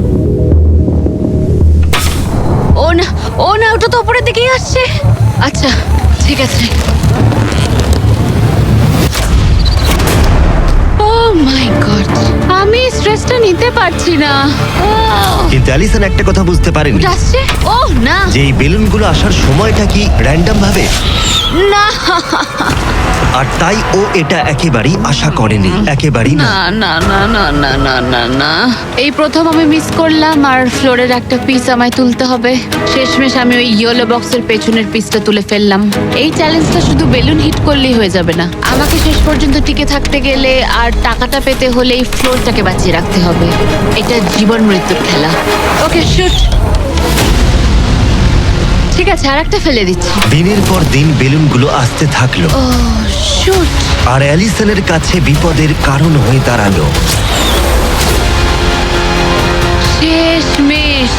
ও না, ও না, ওটা তো উপরের দিকেই আসছে। আচ্ছা, ঠিক আছে। ও মাই গড, আমি স্ট্রেসটা নিতে পারছি না। কিন্তু অ্যালিসন একটা কথা বুঝতে পারেনি, ওটা আসছে? ও না, যে এই বেলুনগুলো আসার সময়টা কি র্যান্ডম ভাবে, না, আর তাই ও এটা একেবারেই আশা করেনি, একেবারেই না। না, না, না, না, না, না, না, না। এই প্রথম আমি মিস করলাম, আর ফ্লোরের একটা পিস আমায় তুলতে হবে। শেষমেশ আমি ওই ইয়েলো বক্সের পেছনের পিসটা তুলে ফেললাম। এই চ্যালেঞ্জটা শুধু বেলুন হিট করলেই হয়ে যাবে না। আমাকে শেষ পর্যন্ত টিকে থাকতে গেলে আর টাকাটা পেতে হলে এই ফ্লোরটাকে বাঁচিয়ে রাখতে হবে। এটা জীবন মৃত্যুর খেলা। ওকে, শুট। আছে, আর একটা ফেলে দিচ্ছি। দিনের পর দিন বেলুনগুলো আসতে থাকলো ও শুট। আর অ্যালিসনের কাছে বিপদের কারণ হয়ে দাঁড়ালো। শেষমেশ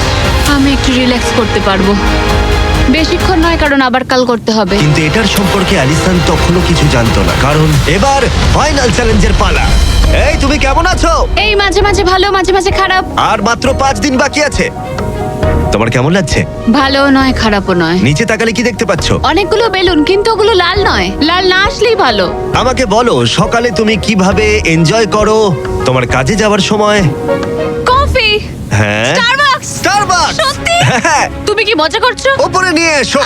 আমি একটু রিল্যাক্স করতে পারবো। বেশিক্ষণ নয়, কারণ আবার কাল করতে হবে। কিন্তু এটার সম্পর্কে অ্যালিসন তখনও কিছু জানতো না, কারণ এবার ফাইনাল চ্যালেঞ্জের পালা। এই তুমি কেমন আছো? এই মাঝে মাঝে ভালো, মাঝে মাঝে খারাপ। আর মাত্র 5 দিন বাকি আছে। তোমার কেমন লাগছে? ভালো নয়, খারাপও নয়। নিচে তাকালে কি দেখতে পাচ্ছ? অনেকগুলো বেলুন, কিন্তু ওগুলো লাল নয়। লাল না আসলেই ভালো। আমাকে বলো, সকালে তুমি কিভাবে এনজয় করো তোমার কাজে যাওয়ার সময়? কফি। হ্যাঁ, স্টারবাকস। স্টারবাকস। সত্যি? হ্যাঁ, তুমি কি মজা করছো? ওপরে নিয়ে এসো।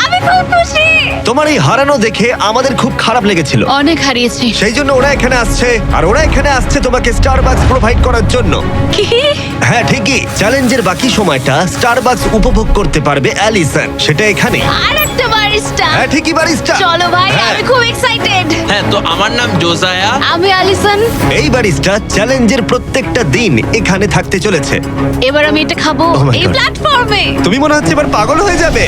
আমি খুব খুশি। তোমার এই হারানো দেখে আমাদের খুব খারাপ লেগেছিল। অনেক হারিয়েছি। সেই জন্য ওরা এখানে আসছে, আর ওরা এখানে আসছে তোমাকে স্টারবাকস প্রোভাইড করার জন্য। কি? হ্যাঁ ঠিকই, চ্যালেঞ্জের বাকি সময়টা স্টারবাকস উপভোগ করতে পারবে অ্যালিসন, সেটা এখানে। আর একটা বারিস্টা। হ্যাঁ ঠিকই, বারিস্টা। চলো ভাই, হ্যাঁ। আমি খুব এক্সাইটেড। হ্যাঁ, তো আমার নাম জোজায়া। আমি অ্যালিসন। এই বারিস্টা চ্যালেঞ্জের প্রত্যেকটা দিন এখানে থাকতে চলেছে। এবার আমি এটা খাবো Oh my এই God. প্ল্যাটফর্মে। তুমি মনে হচ্ছে এবার পাগল হয়ে যাবে।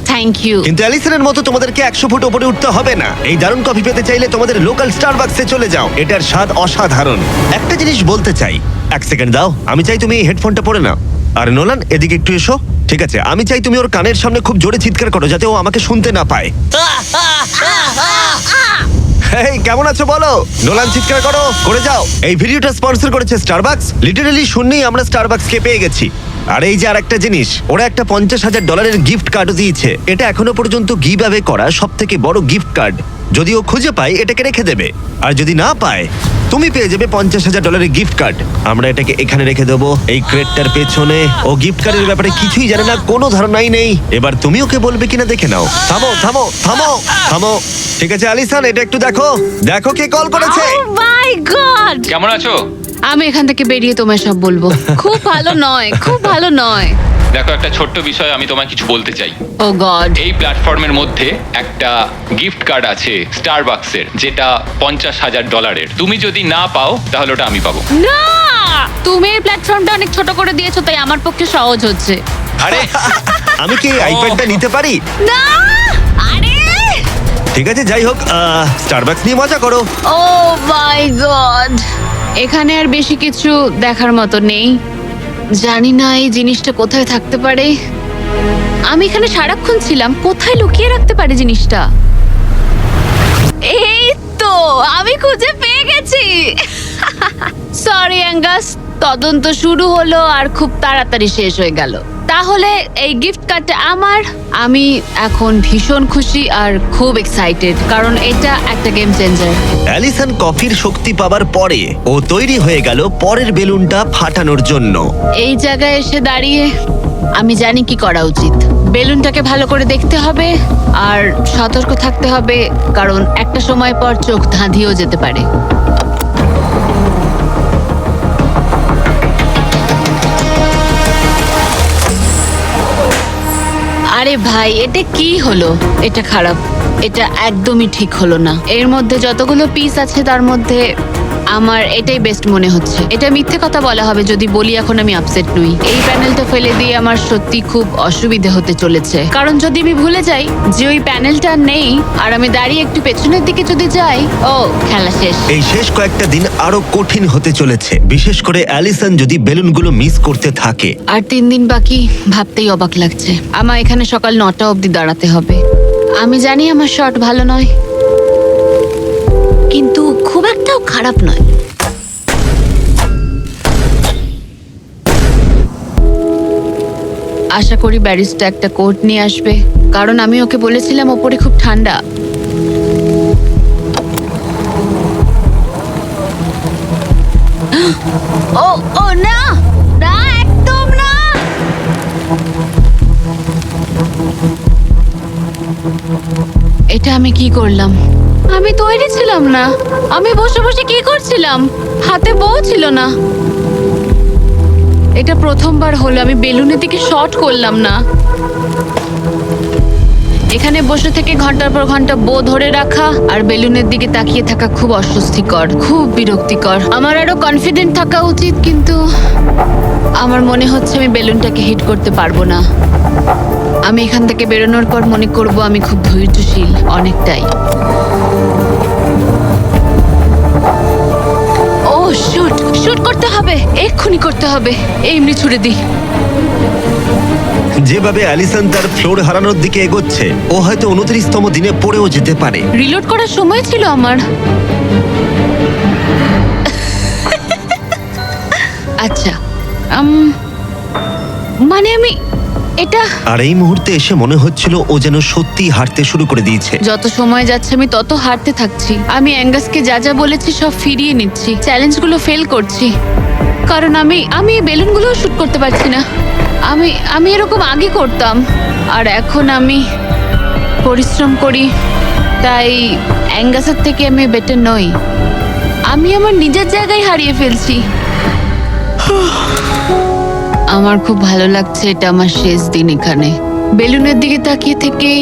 Thank you. কিন্তু অ্যালিসনের মতো তোমাদেরকে 100 ফুট উপরে উঠতে হবে না। এই দারুণ কফি পেতে চাইলে তোমাদের লোকাল স্টারবাকসে চলে যাও, এটার স্বাদ অসাধারণ। একটা জিনিস বলতে চাই, 1 সেকেন্ড দাও। আমি চাই তুমি এই হেডফোনটা পরে নাও। আর নোলান, এদিকে একটু এসো। ঠিক আছে, আমি চাই তুমি ওর কানের সামনে খুব জোরে চিৎকার করো, যাতে ও আমাকে শুনতে না পায়। এই কেমন আছো বলো? নোলান, চিৎকার করো, করে যাও। এই ভিডিওটা স্পন্সর করেছে স্টারবাকস। লিটারালি শূন্যই আমরা স্টারবাকসকে পেয়ে গেছি। আর এই যে আরেকটা জিনিস, ওরা একটা $50,000 গিফট কার্ডও দিয়েছে। এটা এখনো পর্যন্ত গিভ অ্যাওয়ে করা সব থেকে বড় গিফট কার্ড। যদি ও খুঁজে পায়, এটাকে রেখে দেবে। আর যদি না পায়, তুমি পেয়ে যাবে $50,000 গিফট কার্ড। আমরা এটাকে এখানে রেখে দেবো, এই ক্রেটটার পেছনে। ও গিফট কার্ডের ব্যাপারে কিছুই জানে না, কোনো ধারণাই নেই। এবার তুমি ওকে বলবে কিনা দেখে নাও। থামো থামো থামো থামো। ঠিক আছে অ্যালিসন, এটা একটু দেখো, দেখো কে কল করেছে। ও মাই গড। কেমন আছো? আমি এখান থেকে বেরিয়ে তোমায় সব বলবো। খুব ভালো নয়, খুব ভালো নয়। দেখো, একটা ছোট্ট বিষয় আমি তোমায় কিছু বলতে চাই। ও গড। এই প্ল্যাটফর্মের মধ্যে একটা গিফট কার্ড আছে স্টারবাকসের, যেটা $50,000। তুমি যদি না পাও, তাহলে ওটা আমি পাবো। না, তুমি এই প্ল্যাটফর্মটা অনেক ছোট করে দিয়েছো, তাই আমার পক্ষে সহজ হচ্ছে। আরে আমি কি এই আইপ্যাডটা নিতে পারি? না, আরে ঠিক আছে, যাই হোক, স্টারবাকস নিয়ে মজা করো। ও মাই গড। এখানে আর বেশি কিছু দেখার মতো নেই। জানি না এই জিনিসটা কোথায় থাকতে পারে। আমি এখানে সারাক্ষণ ছিলাম, কোথায় লুকিয়ে রাখতে পারে জিনিসটা? এই তো আমি খুঁজে পেয়ে গেছি। সরি অ্যাঙ্গাস, তদন্ত শুরু হলো আর খুব তাড়াতাড়ি শেষ হয়ে গেল। তাহলে এই গিফট কার্ডটা আমার। আমি এখন ভীষণ খুশি আর খুব এক্সাইটেড, কারণ এটা একটা গেম চেঞ্জার। অ্যালিসন কফির শক্তি পাবার পরে ও তৈরি হয়ে গেল পরের বেলুনটা ফাটানোর জন্য। এই জায়গায় এসে দাঁড়িয়ে আমি জানি কি করা উচিত। বেলুনটাকে ভালো করে দেখতে হবে আর সতর্ক থাকতে হবে, কারণ একটা সময় পর চোখ ধাঁধিয়েও যেতে পারে। আরে ভাই, এটা কি হলো? এটা খারাপ, এটা একদমই ঠিক হলো না। এর মধ্যে যতগুলো পিস আছে তার মধ্যে আমার এটাই বেস্ট মনে হচ্ছে। এটা মিথ্যে কথা বলা হবে যদি বলি এখন আমি আপসেট নই। এই প্যানেলটা ফেলে দিয়ে আমার সত্যি খুব অসুবিধে হতে চলেছে, কারণ যদি আমি ভুলে যাই যে ওই প্যানেলটা নেই আর আমি দাঁড়িয়ে একটু পেছনের দিকে যদি যাই, ও খেলা শেষ। এই শেষ কয়েকটা দিন আরো কঠিন হতে চলেছে, বিশেষ করে অ্যালিসন যদি বেলুনগুলো মিস করতে থাকে। আর 3 দিন বাকি, ভাবতেই অবাক লাগছে। আমার এখানে সকাল 9টা অবধি দাঁড়াতে হবে। আমি জানি আমার শট ভালো নয়, কিন্তু খুব একটাও খারাপ নয়। আশা করি ব্যারিস্টা একটা কোট নিয়ে আসবে, কারণ আমি ওকে বলেছিলাম ওপরে খুব ঠান্ডা। ও ও না না, একদম না। এটা আমি কি করলাম? আমি তৈরি ছিলাম না। আমি বসে বসে কি করছিলাম? হাতে বউ ছিল না। এটা প্রথমবার হলো আমি বেলুনের দিকে শট করলাম না। এখানে বসে থেকে ঘন্টার পর ঘন্টা বো ধরে রাখা আর বেলুনের দিকে তাকিয়ে থাকা খুব অস্বস্তিকর, খুব বিরক্তিকর। আমার আরো কনফিডেন্ট থাকা উচিত, কিন্তু আমার মনে হচ্ছে আমি বেলুনটাকে হিট করতে পারবো না। আমি এখান থেকে বেরোনোর পর মনে করব আমি খুব ধৈর্যশীল, অনেকটাই। ও শুট শুট করতে হবে, এক্ষুনি করতে হবে। এমনি ছুড়ে দিই। যেভাবে অ্যালিসন তার ফ্লোর হারানোর দিকে এগোচ্ছে, ও হয়তো 29তম দিনে পড়েও যেতে পারে। রিলোড করার সময় ছিল আমার। আচ্ছা, মানে আমি এটা আর এই মুহূর্তে এসে মনে হচ্ছিল ও যেন সত্যি হাঁটতে শুরু করে দিয়েছে। যত সময় যাচ্ছে আমি তত হারতে থাকছি। আমি অ্যাঙ্গাসকে যা যা বলেছি সব ফিরিয়ে নিচ্ছি, চ্যালেঞ্জগুলো ফেল করছি, কারণ আমি এই বেলুনগুলো শুট করতে পারছি না। আমি এরকম আগে করতাম, আর এখন আমি পরিশ্রম করি, তাই অ্যাঙ্গাসের থেকে আমি বেটার নই। আমি আমার নিজের জায়গায় হারিয়ে ফেলছি। আমার খুব ভালো লাগছে, এটা আমার শেষ দিন এখানে। বেলুনের দিকে তাকিয়ে থেকেই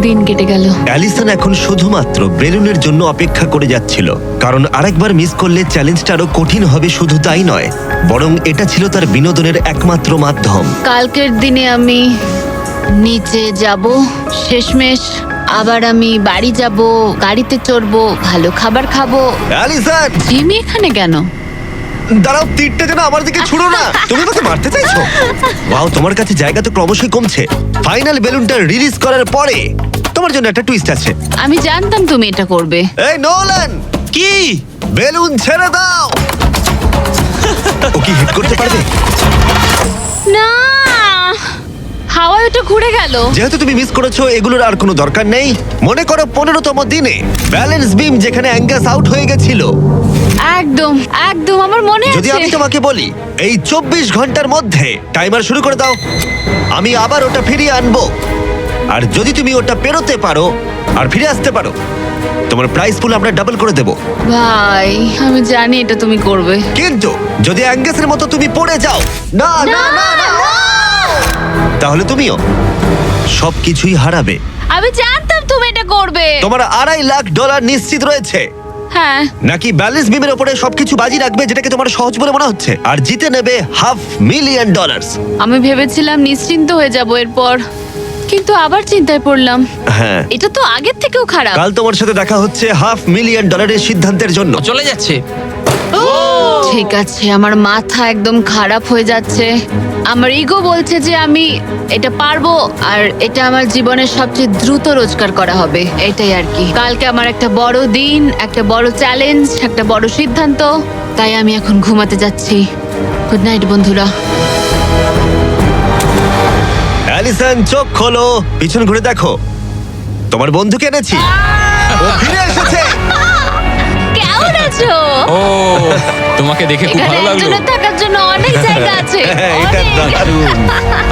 দিন কেটে গেল। অ্যালিসন এখন শুধুমাত্র বেলুনের জন্য অপেক্ষা করে যাচ্ছিল, কারণ আরেকবার মিস করলে চ্যালেঞ্জটা আরো কঠিন হবে। শুধু তাই নয়, বরং এটা ছিল তার বিনোদনের একমাত্র মাধ্যম। কালকের দিনে আমি নিচে যাব, শেষমেশ আবার আমি বাড়ি যাব, গাড়িতে চড়বো, ভালো খাবার খাবো। অ্যালিসন, জিমি এখানে কেন? দাঁড়াও, তীরটা যেন আমার দিকে ছুড়ো না। তুমি আমাকে মারতে চাইছো? ওয়াও, তোমার কাছে জায়গা তো ক্রমশই কমছে। ফাইনাল বেলুনটা রিলিজ করার পরে তোমার জন্য একটা টুইস্ট আছে। আমি জানতাম তুমি এটা করবে। এই নোলান, কি? বেলুন ছেড়ে দাও। ও কি হিট করতে পারবে? না, হাওয়ায় ওটা ঘুরে গেল। যেহেতু তুমি মিস করেছো, এগুলোর আর কোনো দরকার নেই। মনে করো 15তম দিনে ব্যালেন্স বিম যেখানে অ্যাঙ্গাস আউট হয়ে গেছিল। একদম একদম আমার মনে যদি আমি আছে। তোমাকে বলি এই 24 ঘন্টার মধ্যে টাইমার শুরু করে দাও, আমি আবার ওটা ফিরিয়ে আনবো। আর যদি তুমি ওটা পেরোতে পারো আর ফিরে আসতে পারো, তোমার প্রাইস পুল আমরা ডাবল করে দেব। ভাই, আমি জানি এটা তুমি করবে। কিন্তু যদি অ্যাঙ্গাসের মতো তুমি পড়ে যাও, না না না না, তাহলে তুমিও সবকিছুই হারাবে। আমি জানতাম তুমি এটা করবে। তোমার $2.5 লাখ নিশ্চিত রয়েছে। হ্যাঁ, নাকি ব্যালেন্স বিমের উপরে সবকিছু বাজি রাখবে, যেটাকে তোমার সহজ বলে মনে হচ্ছে, আর জিতে নেবে $500,000? আমি ভেবেছিলাম নিশ্চিন্ত হয়ে যাব এরপর, কিন্তু আবার চিন্তায় পড়লাম। হ্যাঁ, এটা তো আগের থেকেও খারাপ। কাল তোমার সাথে দেখা হচ্ছে $500,000 সিদ্ধান্তের জন্য। চলে যাচ্ছে। ঠিক আছে, আমার মাথা একদম খারাপ হয়ে যাচ্ছে। আমার ইগো বলছে যে আমি এটা পারবো, আর এটা আমার জীবনের সবচেয়ে দ্রুত রোজগার করা হবে। এটাই আর কি। কালকে আমার একটা বড় দিন, একটা বড় চ্যালেঞ্জ, একটা বড় সিদ্ধান্ত। তাই আমি এখন ঘুমাতে যাচ্ছি। গুড নাইট বন্ধুরা। অ্যালিসন, চোখ খোলো, পিছন ঘুরে দেখো, তোমার বন্ধুকে এনেছি। ও ফিরে এসেছে। কেমন আছো? ও, তোমাকে দেখে খুব এখানে ভালো লাগলো। একজনের থাকার জন্য অনেক জায়গা আছে। হ্যাঁ, এটা অনেক। দারুণ।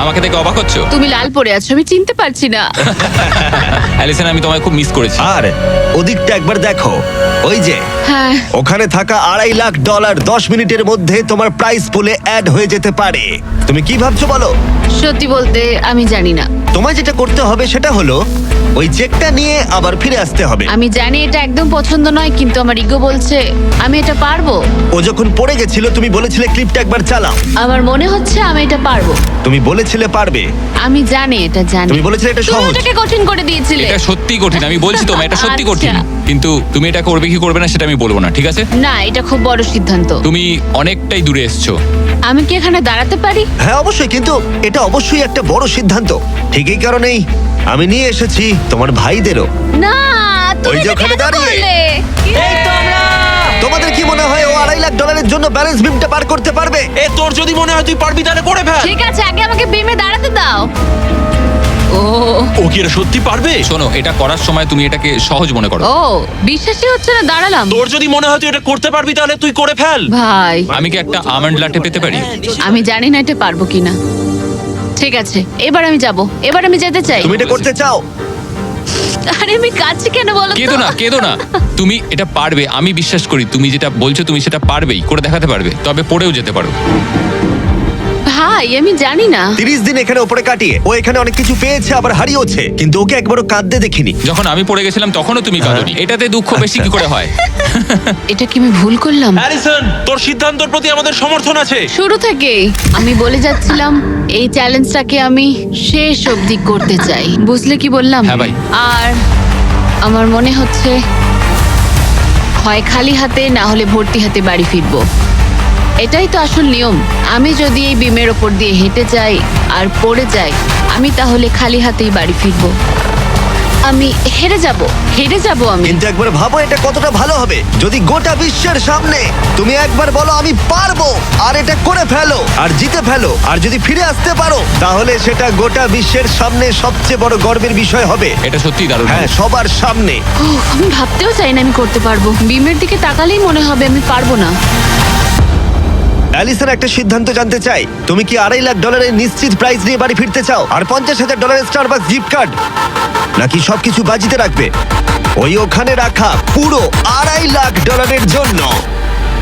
আমাকে দেখে অবাক হচ্ছ? তুমি লাল পরে আছো, আমি চিনতে পারছি না। অ্যালিসন, আমি তোমায় খুব মিস করেছি। আর ওদিকটা একবার দেখো, ওই যে হ্যাঁ, ওখানে থাকা $2.5 লাখ 10 মিনিটের মধ্যে তোমার প্রাইস পুলে অ্যাড হয়ে যেতে পারে। তুমি কি ভাবছো বলো? সত্যি বলতে আমি জানি না। তোমায় যেটা করতে হবে সেটা হলো ওই চেকটা নিয়ে আবার ফিরে আসতে হবে। আমি জানি এটা একদম পছন্দ নয়, কিন্তু আমার ইগো বলছে আমি এটা পারবো। ও যখন পড়ে গেছিল তুমি বলেছিলে ক্লিপটা একবার চালাও। আমার মনে হচ্ছে আমি এটা পারবো। তুমি বলেছিলে পারবে। আমি জানি এটা জানি। তুমি বলেছিলে এটা তুমি সহজ। ওটাকে কঠিন করে দিয়েছিলে। এটা সত্যি কঠিন, আমি বলছি তোমায় এটা সত্যি আচ্ছা। কঠিন। কিন্তু তুমি এটা করবে কি করবে না সেটা আমি বলবো না, ঠিক আছে? না, এটা খুব বড় সিদ্ধান্ত। তুমি অনেকটাই দূরে এসছো। আমি কি এখানে দাঁড়াতে পারি? হ্যাঁ অবশ্যই, কিন্তু এটা অবশ্যই একটা বড় সিদ্ধান্ত। ঠিক এই কারণেই আমি নিয়ে এসেছি তোমার ভাইদেরও। না, তুমি ওই যে এটা ওখানে কেন দাঁড়িয়ে। করলে? এই তো আমরা। তোমাদের কি মনে হয় ও $2.5 লাখ জন্য ব্যালেন্স বিমটা পার করতে পারবে? এ তোর যদি মনে হয় তুই পারবি তাহলে করে ফেল। ঠিক আছে, আগে আমাকে বিমে দাঁড়াতে দাও। ও ও কি এটা সত্যি পারবে? শোনো, এটা করার সময় তুমি এটাকে সহজ মনে করো। ও, বিশ্বাসই হচ্ছে না, দাঁড়ালাম। তোর যদি মনে হয় তুই এটা করতে পারবি তাহলে তুই করে ফেল। ভাই, আমি কি একটা আমন্ড লাটে পেতে পারি? আমি জানি না এটা পারবো কিনা। ঠিক আছে, এবার আমি যাব, এবার আমি যেতে চাই। তুমি এটা করতে চাও? আরে আমি কাছে কেন বলো তো? কেঁদো না, কেঁদো না। তুমি এটা পারবে, আমি বিশ্বাস করি। তুমি যেটা বলছো তুমি সেটা পারবেই, করে দেখাতে পারবে। তবে পড়েও যেতে পারো। ভাই, ভাই আমি জানি না। 30 দিন এখানে উপরে কাটিয়ে ও এখানে অনেক কিছু পেয়েছে আবার হারিয়েছে, কিন্তু ওকে একবারও কাঁদতে দেখিনি। যখন আমি পড়ে গেছিলাম তখনও তুমি কাঁদোনি। এটাতে দুঃখ বেশি কি করে হয়? এটা কি আমি ভুল করলাম? হ্যারিসন, তোর সিদ্ধান্তের প্রতি আমাদের সমর্থন আছে। শুরু থেকেই আমি বলে যাচ্ছিলাম এই চ্যালেঞ্জটাকে আমি শেষ অবধি করতে চাই, বুঝলে কি বললাম? হ্যাঁ ভাই। আর আমার মনে হচ্ছে হয় খালি হাতে না হলে ভর্তি হাতে বাড়ি ফিরবো। এটাই তো আসল নিয়ম। আমি যদি এই বিমের ওপর দিয়ে হেঁটে যাই আর পড়ে যাই, আমি তাহলে খালি হাতেই বাড়ি ফিরবো। আমি হেরে যাব আমি। কিন্তু একবার ভাবো এটা কতটা ভালো হবে যদি গোটা বিশ্বের সামনে তুমি একবার বলো আমি পারবো, আর এটা করে ফেলো আর জিতে ফেলো। আর যদি ফিরে আসতে পারো তাহলে সেটা গোটা বিশ্বের সামনে সবচেয়ে বড় গর্বের বিষয় হবে। এটা সত্যি দারুণ। হ্যাঁ, সবার সামনে। উফ, আমি ভাবতেও চাই না আমি করতে পারবো। বিমের দিকে তাকালেই মনে হবে আমি পারবো না। অ্যালিসন একটা সিদ্ধান্ত জানতে চাই, তুমি কি $2.5 লাখ নিশ্চিত প্রাইজ নিয়ে বাড়ি ফিরতে চাও আর $50,000 স্টারবাকস গিফট কার্ড, নাকি সবকিছু বাজিতে রাখবে ওই ওখানে রাখা পুরো $2.5 লাখ জন্য?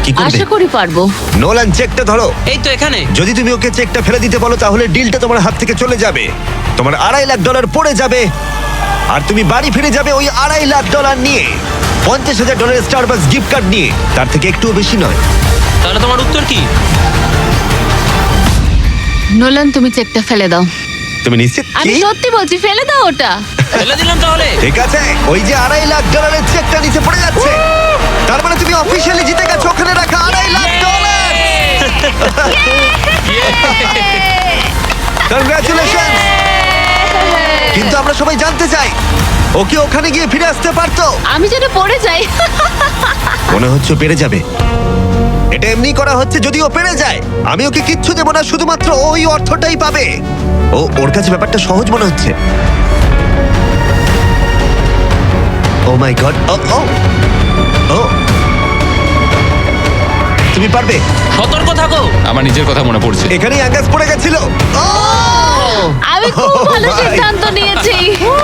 কি করবে? আশা করি পারবো। নোলান, চেকটা ধরো। এই তো এখানে। যদি তুমি ওকে চেকটা ফেলে দিতে বলো তাহলে ডিলটা তোমার হাত থেকে চলে যাবে, তোমার $2.5 লাখ পড়ে যাবে, আর তুমি বাড়ি ফিরে যাবে ওই $2.5 লাখ নিয়ে, $50,000 স্টারবাকস গিফট কার্ড নিয়ে। তার থেকে একটুও বেশি নয়। তাহলে তোমার উত্তর কি? নোলান তুমি চেকটা ফেলে দাও। তুমি নিশ্চিত? আমি কি? সত্যি বলছি, ফেলে দাও ওটা। ফেলে দিলাম তাহলে। ঠিক আছে, ওই যে $2.5 লাখ চেকটা নিচে পড়ে যাচ্ছে, তার মানে তুমি অফিসিয়ালি জিতে গেছো ওখানে রাখা $2.5 লাখ। কনগ্রাচুলেশন। কিন্তু আমরা সবাই জানতে চাই ও কি ওখানে গিয়ে ফিরে আসতে পারতো? আমি যেন পড়ে যাই। মনে হচ্ছে ও পেরে যাবে। এটা এমনি করা হচ্ছে যদি ও পেরে যায়। আমি ওকে কিচ্ছু দেবো না, শুধুমাত্র ওই অর্থটাই পাবে। ওর কাছে ব্যাপারটা সহজ মনে হচ্ছে। ও মাই গড। ও তুমি পারবে। সতর্ক থাকো। আমার নিজের কথা মনে পড়ছে। এখানেই অ্যাঙ্গাস পড়ে গেছিল। আমি খুব ভালো ভাই। সিদ্ধান্ত নিয়েছি,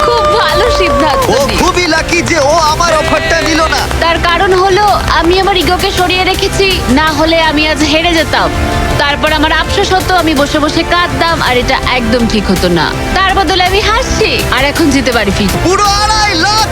খুব ভালো সিদ্ধান্ত ও নিয়েছি। খুবই লাকি যে ও আমার অফারটা নিল না। তার কারণ হলো আমি আমার ইগোকে সরিয়ে রেখেছি, না হলে আমি আজ হেরে যেতাম। তারপর আমার আফসোস হতো, আমি বসে বসে কাঁদতাম, আর এটা একদম ঠিক হতো না। তার বদলে আমি হাসছি, আর এখন জিতে বাড়ি ফিরি। পুরো $2.5 লাখ।